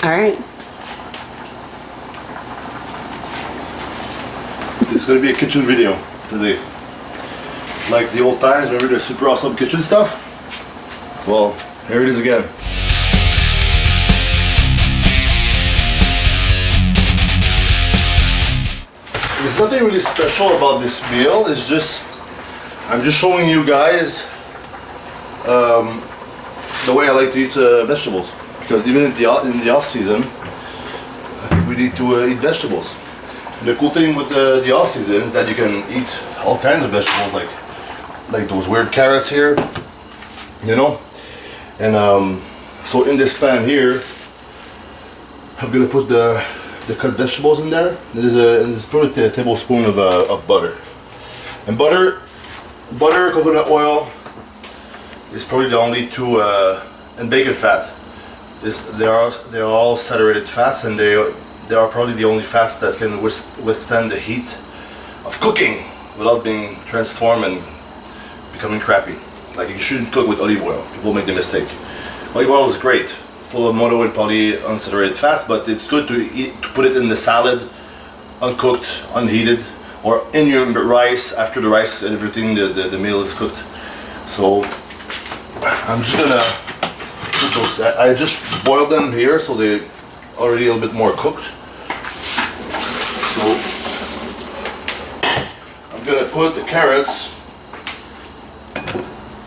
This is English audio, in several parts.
All right. This is going to be a kitchen video today. Like the old times, remember the super awesome kitchen stuff? Well, here it is again. There's nothing really special about this meal. It's just, I'm just showing you guys the way I like to eat vegetables. Because even in the off season, I think we need to eat vegetables. The cool thing with the off season is that you can eat all kinds of vegetables, like those weird carrots here, you know. And so in this pan here, I'm gonna put the cut vegetables in there. There's probably a tablespoon of butter. And butter, coconut oil is probably the only two, and bacon fat. They're all saturated fats, and they are probably the only fats that can withstand the heat of cooking without being transformed and becoming crappy. Like, you shouldn't cook with olive oil. People make the mistake. Olive oil is great, full of mono and polyunsaturated fats, but it's good to put it in the salad, uncooked, unheated, or in your rice after the rice and everything, the meal is cooked. So I'm just gonna put those. I just boiled them here, so they're already a little bit more cooked. So I'm gonna put the carrots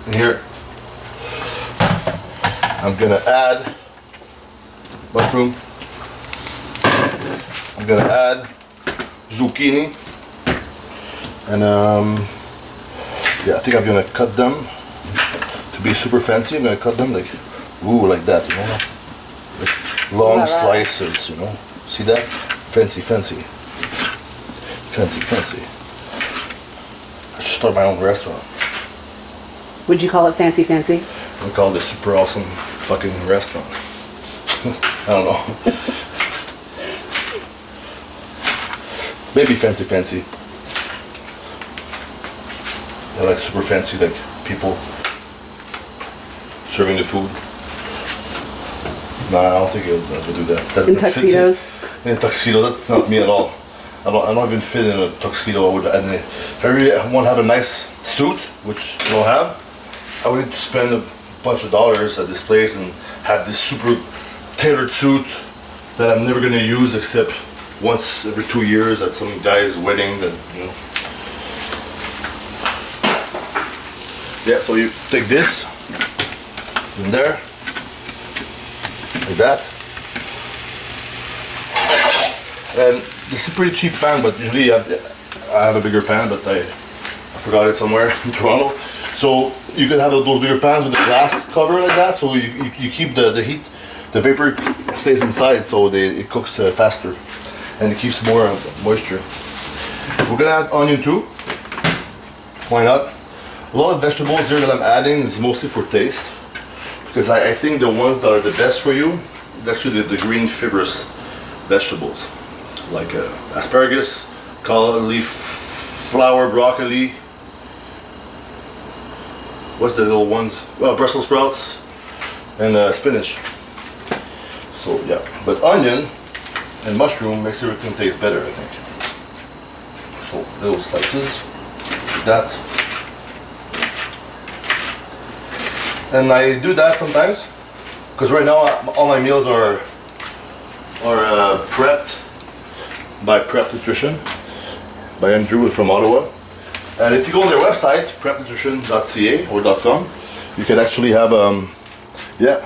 in here. I'm gonna add mushroom. I'm gonna add zucchini, and yeah, I think I'm gonna cut them to be super fancy. I'm gonna cut them like that, you know, like long slices, you know. See that? Fancy. I should start my own restaurant. Would you call it fancy? I call it a super awesome fucking restaurant. I don't know. Maybe fancy. I like super fancy, like people serving the food. No, I don't think I'll do that. In tuxedos? In a tuxedo, that's not me at all. I don't even fit in a tuxedo. If I really want to have a nice suit, which I don't have, I would need to spend a bunch of dollars at this place and have this super tailored suit that I'm never gonna use except once every 2 years at some guy's wedding. That, you know. Yeah, so you take this in there, like that. And this is a pretty cheap pan, but usually I have a bigger pan, but I forgot it somewhere in Toronto. So you can have those bigger pans with the glass cover like that, so you keep the heat, the vapor stays inside, so it cooks faster, and it keeps more moisture. We're gonna add onion too. Why not? A lot of vegetables here that I'm adding is mostly for taste, because I think the ones that are the best for you is actually the green fibrous vegetables, like asparagus, cauliflower, broccoli. What's the little ones? Well, Brussels sprouts and spinach. So yeah, but onion and mushroom makes everything taste better, I think. So little slices, like that. And I do that sometimes because right now all my meals are prepped by Prep Nutrition by Andrew from Ottawa. And if you go on their website, prepnutrition.ca or .com, you can actually have, yeah,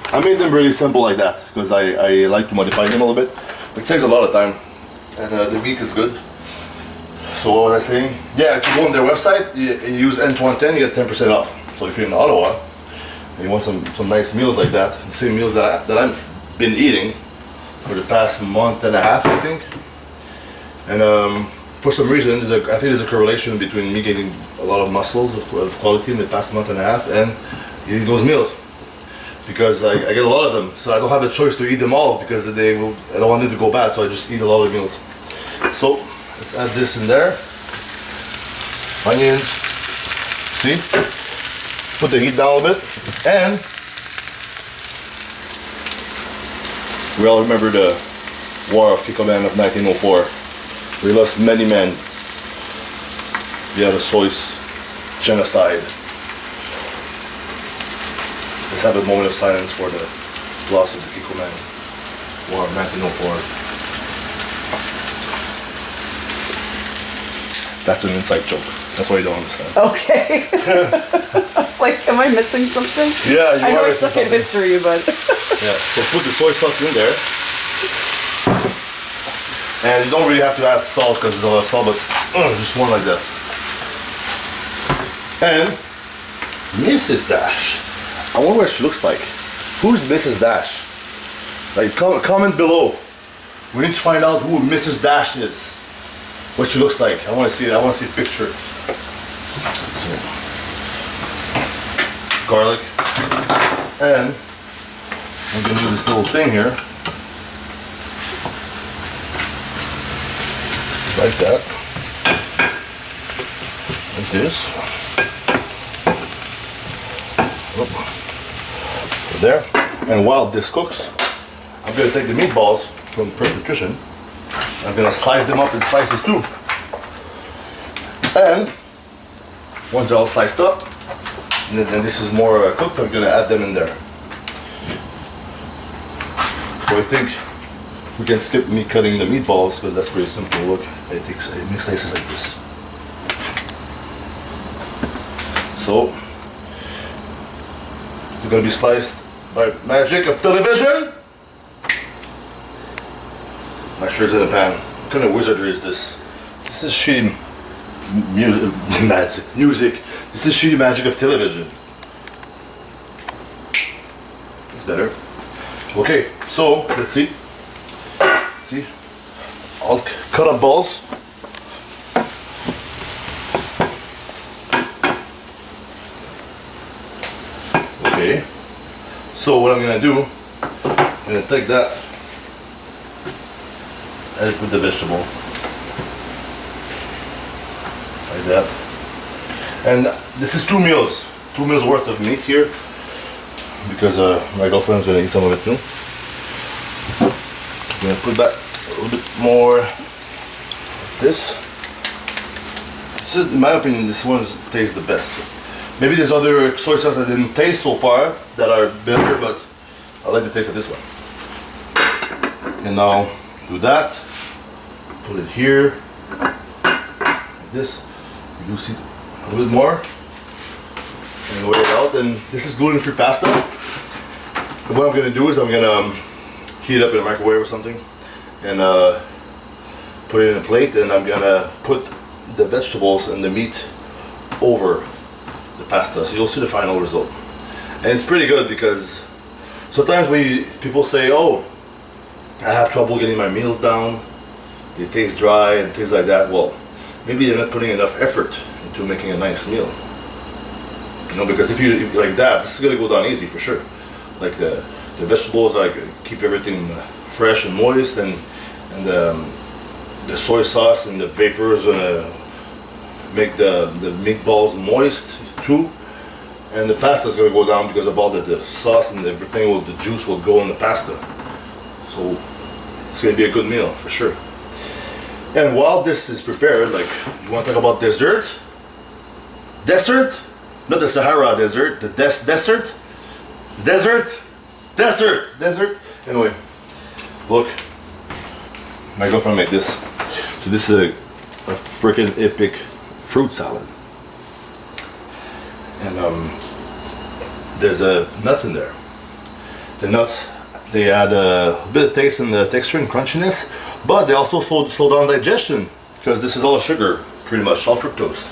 I made them really simple like that because I like to modify them a little bit. It saves a lot of time, and the meat is good. So what was I saying? Yeah, if you go on their website, you use Antoine 10, you get 10% off. So if you're in Ottawa, and you want some nice meals like that, the same meals that I've been eating for the past month and a half, I think. And for some reason, I think there's a correlation between me getting a lot of muscles of quality in the past month and a half and eating those meals, because I get a lot of them, so I don't have the choice to eat them all because I don't want them to go bad, so I just eat a lot of meals. So let's add this in there. Onions. See? Put the heat down a bit, and We all remember the War of Kikkoman of 1904. We lost many men via the Swiss genocide. Let's have a moment of silence for the loss of the Kikkoman War of 1904. That's an inside joke. That's why you don't understand. Okay. I was like, am I missing something? Yeah, you I know are I suck at missing history, but Yeah, so put the soy sauce in there. And you don't really have to add salt because there's a lot of salt, but just one like that. And Mrs. Dash. I wonder what she looks like. Who's Mrs. Dash? Like, comment below. We need to find out who Mrs. Dash is. What she looks like. I want to see a picture. So, garlic. And I'm gonna do this little thing here. Like that. Like this. Put there. And while this cooks, I'm gonna take the meatballs from Perfect Nutrition. I'm gonna slice them up in slices too. And once they're all sliced up, and then this is more cooked, I'm gonna add them in there. So I think we can skip me cutting the meatballs because that's pretty simple. Look, I make slices like this. So they're gonna be sliced by magic of television. My shirt's in a pan. What kind of wizardry is this? This is shitty music. This is shitty magic of television. It's better. Okay, so let's see. See? I'll cut up balls. Okay. So what I'm gonna do, I'm gonna take that. Add it with the vegetable. Like that. And this is 2 meals. 2 meals worth of meat here. Because my girlfriend's gonna eat some of it too. I'm gonna put back a little bit more of this. This is, in my opinion, this one tastes the best. Maybe there's other soy sauce I didn't taste so far that are better, but I like the taste of this one. And now do that. Put it here. Like this. You do see a little bit more. And weigh it out. And this is gluten-free pasta. And what I'm gonna do is I'm gonna heat it up in a microwave or something, and put it in a plate. And I'm gonna put the vegetables and the meat over the pasta, so you'll see the final result. And it's pretty good because sometimes when people say, "Oh, I have trouble getting my meals down, they taste dry and things like that," well, maybe they're not putting enough effort into making a nice meal. You know, because if you like that, this is gonna go down easy for sure. Like the vegetables, like keep everything fresh and moist, and the soy sauce and the vapors gonna make the meatballs moist too. And the pasta is gonna go down because of all the sauce and everything. The juice will go in the pasta. So it's gonna be a good meal for sure. And while this is prepared, like, you want to talk about dessert? Dessert? Not the Sahara desert, the desert? Desert? Anyway, look, my girlfriend made this. So this is a freaking epic fruit salad. And there's nuts in there. The nuts, they add a bit of taste and the texture and crunchiness, but they also slow down digestion because this is all sugar, pretty much all fructose.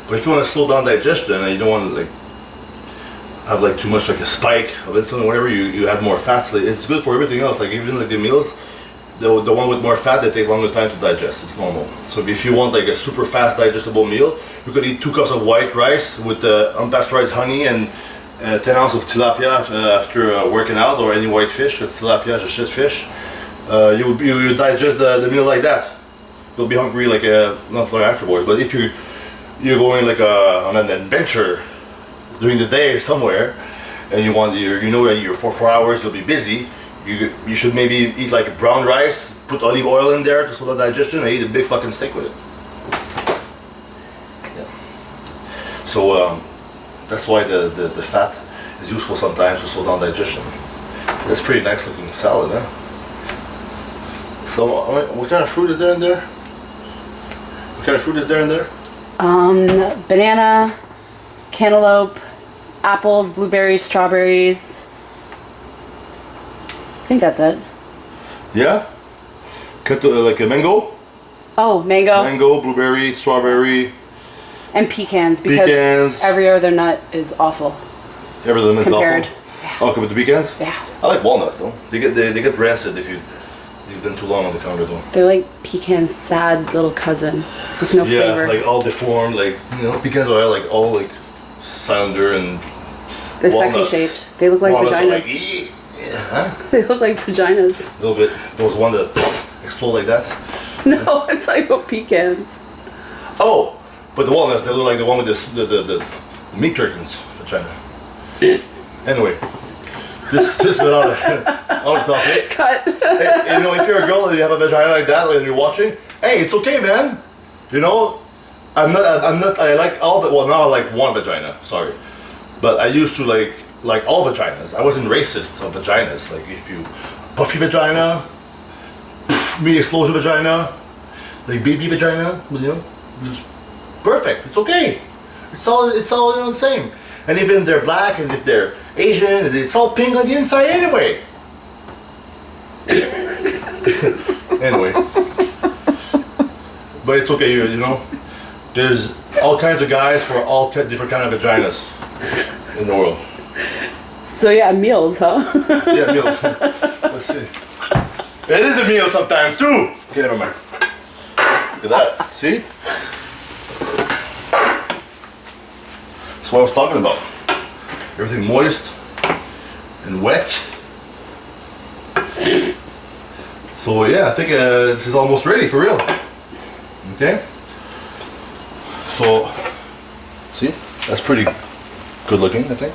But if you want to slow down digestion and you don't want to like have like too much like a spike of insulin or whatever, you add more fats. Like, it's good for everything else. Like even like the meals, the one with more fat, they take longer time to digest. It's normal. So if you want like a super fast digestible meal, you could eat 2 cups of white rice with unpasteurized honey and 10 ounces of tilapia after working out, or any white fish. Because tilapia is a shit fish. You digest the meal like that. You'll be hungry like not long afterwards. But if you're going like on an adventure during the day somewhere, and you know that you're for 4 hours, you'll be busy. You should maybe eat like brown rice, put olive oil in there to slow down digestion, and eat a big fucking steak with it. Yeah. So that's why the fat is useful sometimes to slow down digestion. That's pretty nice looking salad, huh? So what kind of fruit is there in there? What kind of fruit is there in there? Banana, cantaloupe, apples, blueberries, strawberries. I think that's it. Yeah? Like a mango? Oh, mango. Mango, blueberry, strawberry. And pecans, because every other nut is awful. Everything is compared. awful? Yeah. Oh, compared to pecans? Yeah. I like walnuts though. They get rancid if you leave them too long on the counter though. They're like pecan's sad little cousin with no flavor. Yeah, like all deformed, like, you know, pecans are like all like cylinder and they're walnuts. sexy shaped. They look like Walnuts vaginas. are like, yeah, huh? They look like vaginas. A little bit. Those one that explode like that. No, I'm talking about pecans. Oh, but the walnuts, they look like the one with the meat curtains vagina. Anyway, this went on a topic. Cut. Hey, you know, if you're a girl and you have a vagina like that and you're watching, hey, it's okay, man. You know, I like all the, well, now I like one vagina, sorry. But I used to like all vaginas. I wasn't racist of vaginas. Like if you puffy vagina, me explosion vagina, like baby vagina, you know, it's perfect. It's okay. It's all you know, the same. And even if they're black and if they're Asian, it's all pink on the inside anyway. Anyway, but it's okay. You know, there's all kinds of guys for all different kind of vaginas in the world. So yeah, meals, huh? Yeah, meals. Let's see. It is a meal sometimes too. Okay, never mind. Look at that. See? That's what I was talking about. Everything moist and wet. So yeah, I think this is almost ready for real. Okay. So, see? That's pretty good looking, I think.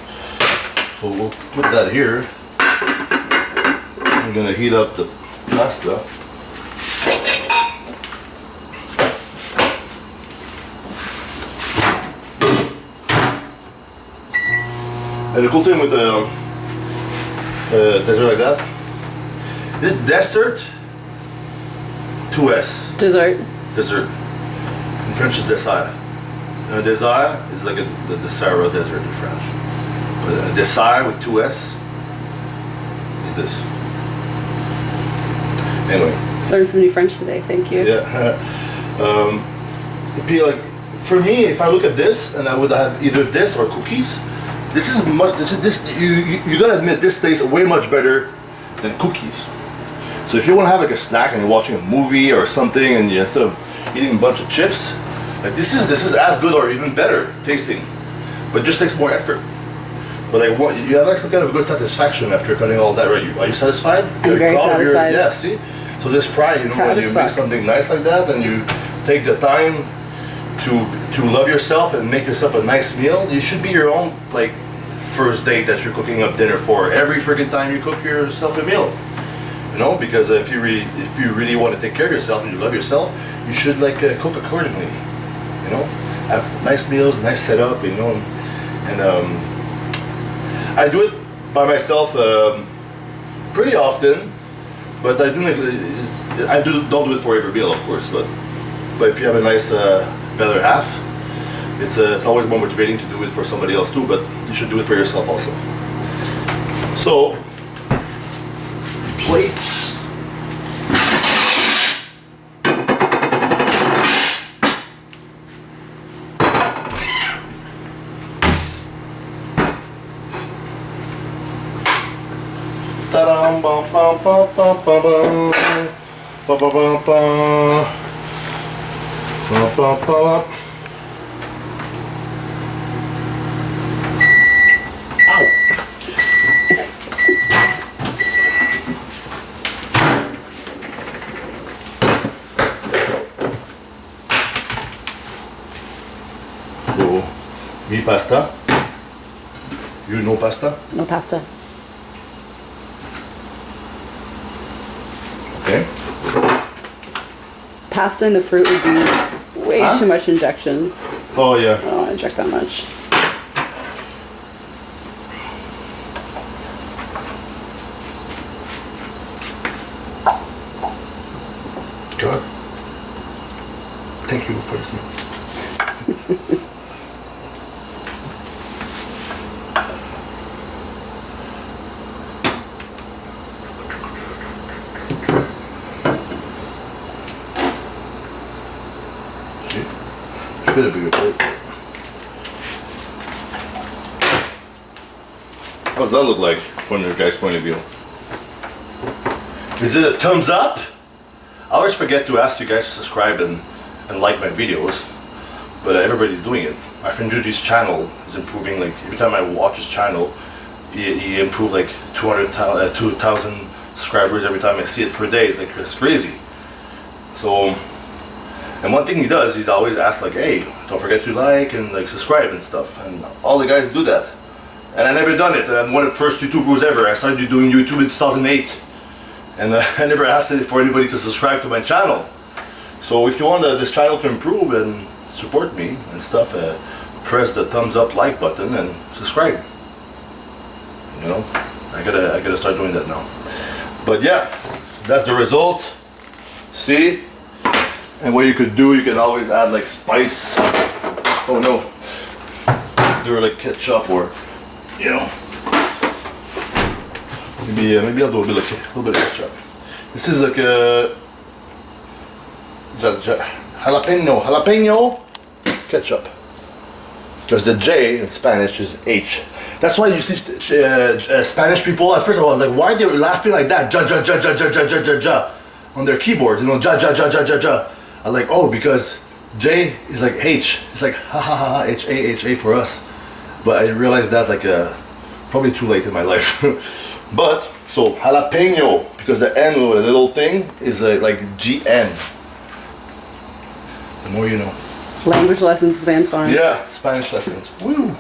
So we'll put that here. I'm gonna heat up the pasta. And the cool thing with a dessert like that, this dessert, 2S. Dessert. Dessert. In French is dessert. Dessert is like the Sahara Desert in French. But a dessert with 2S is this. Anyway. Learned some new French today, thank you. Yeah. It'd be like, for me, if I look at this and I would have either this or cookies, this is much, you gotta admit, this tastes way much better than cookies. So if you want to have like a snack and you're watching a movie or something and you, instead of eating a bunch of chips, like this is as good or even better tasting, but just takes more effort. But like what, you have like some kind of good satisfaction after cutting all that, right? Are you satisfied? I'm very satisfied. Yeah, see? So this pride, you know, Proud when you make something nice like that and you take the time to love yourself and make yourself a nice meal, you should be your own like first date that you're cooking up dinner for every freaking time you cook yourself a meal. You know, because if you really want to take care of yourself and you love yourself, you should like cook accordingly. You know, have nice meals, nice setup. You know, and I do it by myself pretty often, but I don't do it for every meal, of course. But if you have a nice better half, it's always more motivating to do it for somebody else too. But you should do it for yourself also. So. Plates. Ta-dam, bum, bum, bum, bum, bum, bum. Bum, bum, bum, bum. Bum, bum, bum. Me pasta. You know pasta? No pasta. Okay. Pasta and the fruit would be way too much injections. Oh yeah. I don't want to inject that much. God. Thank you for listening. Should have a bigger plate. How does that look like from your guys' point of view? Is it a thumbs up? I always forget to ask you guys to subscribe and like my videos, but everybody's doing it. My friend Juji's channel is improving. Like every time I watch his channel, he improved like 2,000 subscribers every time I see it per day. It's crazy. So. And one thing he does, he's always asked like, hey, don't forget to like and like subscribe and stuff. And all the guys do that. And I never done it. I'm one of the first YouTubers ever. I started doing YouTube in 2008. And I never asked for anybody to subscribe to my channel. So if you want this channel to improve and support me and stuff, press the thumbs up like button and subscribe. You know, I gotta start doing that now. But yeah, that's the result. See? And what you could do, you can always add like spice. Oh no. Do like ketchup or, you know. Maybe I'll do a little bit of ketchup. This is like a jalapeno ketchup. Because the J in Spanish is H. That's why you see Spanish people, at first I was like, why are they laughing like that? Ja, ja, ja, ja, ja, ja, ja, ja, ja. On their keyboards, you know, ja, ja, ja, ja, ja, ja. I'm like, oh, because J is like H. It's like ha ha ha H-A for us. But I realized that like probably too late in my life. But so jalapeno, because the N with a little thing is like GN. The more you know. Language lessons with Antoine. Yeah, Spanish lessons. Woo!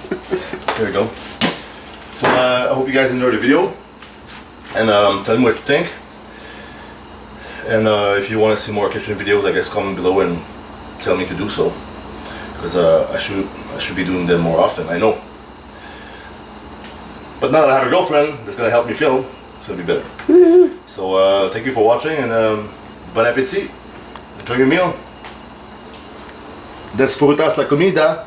There we go. So I hope you guys enjoyed the video, and tell me what you think. And if you want to see more kitchen videos, I guess comment below and tell me to do so, because I should be doing them more often. I know. But now that I have a girlfriend that's gonna help me film, it's gonna be better. So thank you for watching, and bon appétit. Enjoy your meal. Desfrutas la comida.